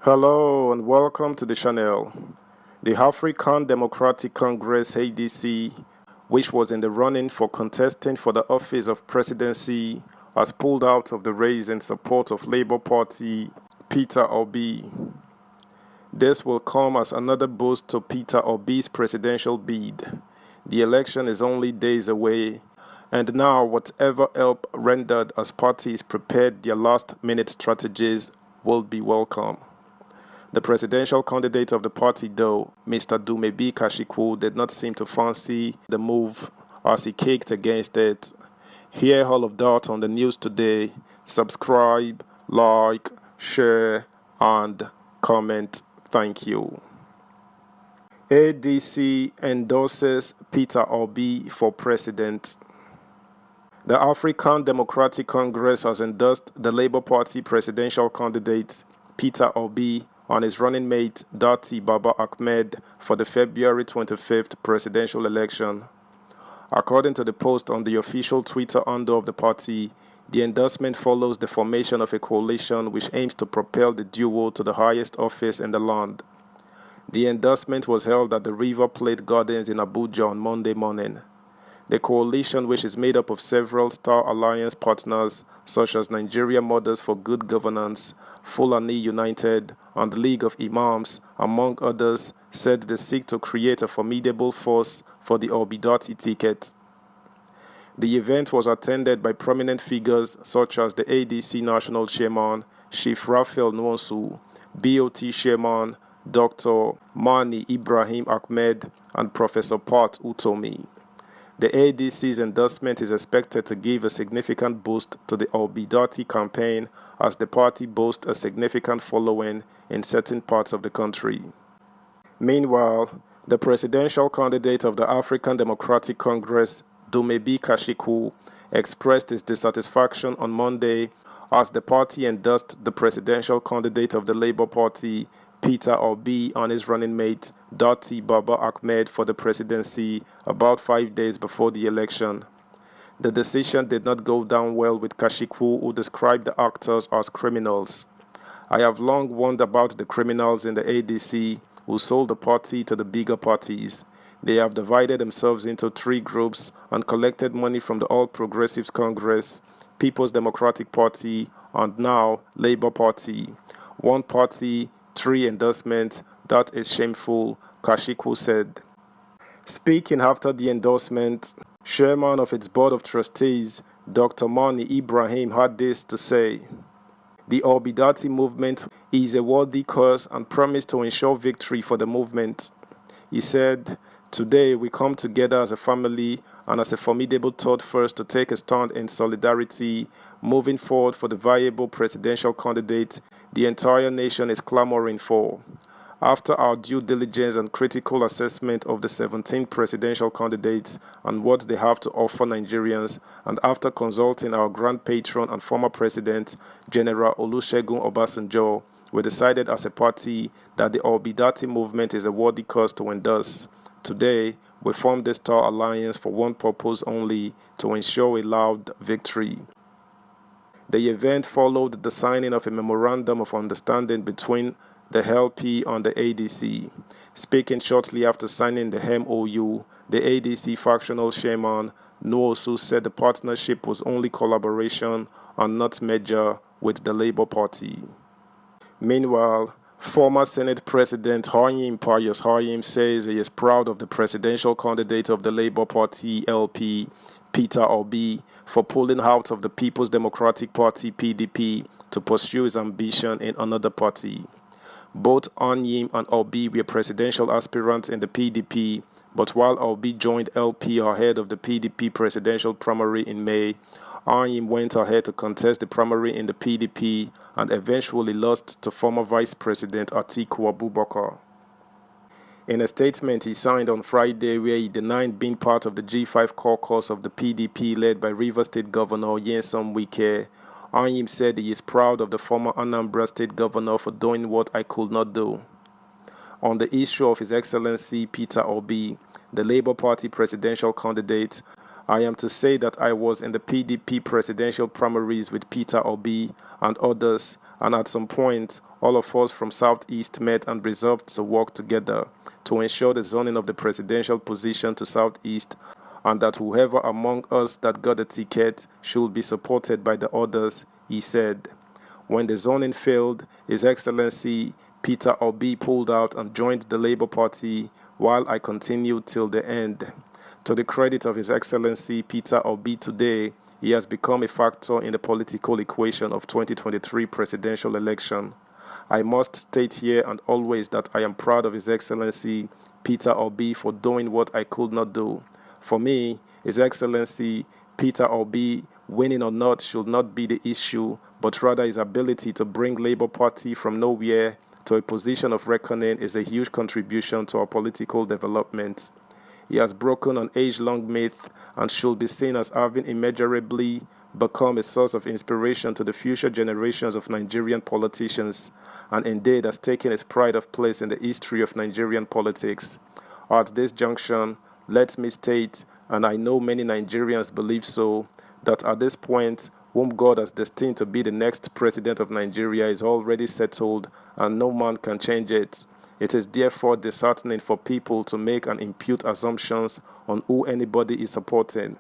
Hello and welcome to the channel. The African Democratic Congress ADC, which was in the running for contesting for the office of presidency, has pulled out of the race in support of Labour Party Peter Obi. This will come as another boost to Peter Obi's presidential bid. The election is only days away, and now whatever help rendered as parties prepared their last-minute strategies will be welcome. The presidential candidate of the party, though, Mr. Dumebi Kashikwu, did not seem to fancy the move as he kicked against it. Hear all of that on the news today. Subscribe, like, share, and comment. Thank you. ADC endorses Peter Obi for president. The African Democratic Congress has endorsed the Labour Party presidential candidate Peter Obi and his running mate Dati Baba Ahmed for the February 25th presidential election. According to the post on the official Twitter handle of the party, the endorsement follows the formation of a coalition which aims to propel the duo to the highest office in the land. The endorsement was held at the River Plate Gardens in Abuja on Monday morning. The coalition, which is made up of several Star Alliance partners such as Nigeria Mothers for Good Governance, Fulani United, and the League of Imams, among others, said they seek to create a formidable force for the Obi-Dati ticket. The event was attended by prominent figures such as the ADC National Chairman, Chief Raphael Nwosu, BOT Chairman, Dr. Mani Ibrahim Ahmed, and Professor Pat Utomi. The ADC's endorsement is expected to give a significant boost to the Obi-Dati campaign as the party boasts a significant following in certain parts of the country. Meanwhile, the presidential candidate of the African Democratic Congress, Dumebi Kashikwu, expressed his dissatisfaction on Monday as the party endorsed the presidential candidate of the Labour Party, Peter Obi, and his running mate, Dati Baba Ahmed, for the presidency about 5 days before the election. The decision did not go down well with Kashikwu, who described the actors as criminals. I have long warned about the criminals in the ADC who sold the party to the bigger parties. They have divided themselves into three groups and collected money from the All Progressives Congress, People's Democratic Party, and now Labour Party. One party, three endorsements, that is shameful, Kashikwu said. Speaking after the endorsement, Chairman of its Board of Trustees, Dr. Mani Ibrahim, had this to say: "The Obi-Dati movement is a worthy cause and promised to ensure victory for the movement." He said, "Today we come together as a family and as a formidable third force to take a stand in solidarity, moving forward for the viable presidential candidate the entire nation is clamoring for. After our due diligence and critical assessment of the 17 presidential candidates and what they have to offer Nigerians, and after consulting our grand patron and former president, General Olusegun Obasanjo, we decided as a party that the Obi-Dati movement is a worthy cause to endorse. Today, we formed this Star Alliance for one purpose only: to ensure a loud victory." The event followed the signing of a memorandum of understanding between the LP and the ADC. Speaking shortly after signing the MOU, the ADC factional chairman, Nwosu, said the partnership was only collaboration and not merger with the Labour Party. Meanwhile, former Senate President Hayim Pius Hayim says he is proud of the presidential candidate of the Labour Party LP, Peter Obi, for pulling out of the People's Democratic Party PDP to pursue his ambition in another party. Both Hayim and Obi were presidential aspirants in the PDP, but while Obi joined LP ahead of the PDP presidential primary in May, Hayim went ahead to contest the primary in the PDP and eventually lost to former Vice President Atiku Abubakar. In a statement he signed on Friday where he denied being part of the G5 caucus of the PDP led by Rivers State Governor Nyesom Wike, Hayim said he is proud of the former Anambra State Governor for doing what I could not do. On the issue of His Excellency Peter Obi, the Labour Party presidential candidate, I am to say that I was in the PDP presidential primaries with Peter Obi and others, and at some point, all of us from Southeast met and resolved to work together to ensure the zoning of the presidential position to Southeast, and that whoever among us that got a ticket should be supported by the others, he said. When the zoning failed, His Excellency Peter Obi pulled out and joined the Labour Party, while I continued till the end. To the credit of His Excellency Peter Obi today, he has become a factor in the political equation of 2023 presidential election. I must state here and always that I am proud of His Excellency Peter Obi for doing what I could not do. For me, His Excellency Peter Obi, winning or not, should not be the issue, but rather his ability to bring Labour Party from nowhere to a position of reckoning is a huge contribution to our political development. He has broken an age-long myth and should be seen as having immeasurably become a source of inspiration to the future generations of Nigerian politicians, and indeed has taken his pride of place in the history of Nigerian politics. At this junction, let me state, and I know many Nigerians believe so, that at this point, whom God has destined to be the next president of Nigeria is already settled, and no man can change it. It is therefore disheartening for people to make and impute assumptions on who anybody is supporting.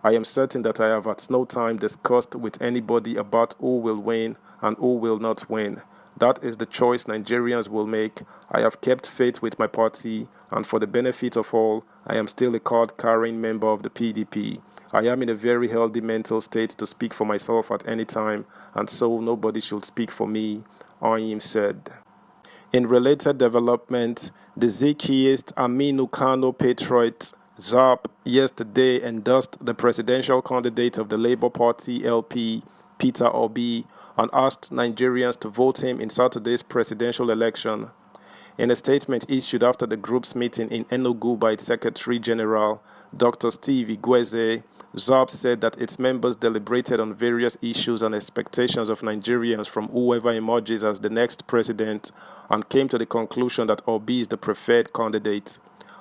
I am certain that I have at no time discussed with anybody about who will win and who will not win. That is the choice Nigerians will make. I have kept faith with my party, and for the benefit of all, I am still a card-carrying member of the PDP. I am in a very healthy mental state to speak for myself at any time, and so nobody should speak for me, Oyim said. In related development, the Zikiist Aminu Kano patriot ZAP yesterday endorsed the presidential candidate of the Labour Party LP, Peter Obi, and asked Nigerians to vote him in Saturday's presidential election. In a statement issued after the group's meeting in Enugu by its Secretary General, Dr. Steve Igweze, ZAP said that its members deliberated on various issues and expectations of Nigerians from whoever emerges as the next president and came to the conclusion that Obi is the preferred candidate.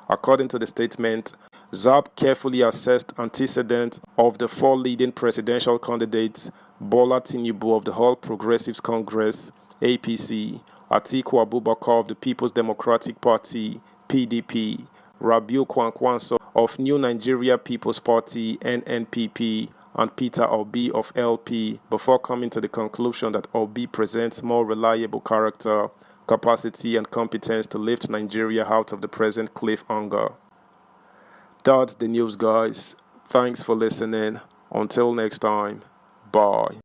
According to the statement, ZAP carefully assessed antecedents of the four leading presidential candidates: Bola Tinubu of the All Progressives Congress, APC, Atiku Abubakar of the People's Democratic Party, PDP, Rabiu Kwankwaso of New Nigeria People's Party, NNPP, and Peter Obi of LP, before coming to the conclusion that Obi presents more reliable character, capacity, and competence to lift Nigeria out of the present cliffhanger. That's the news, guys. Thanks for listening. Until next time, bye.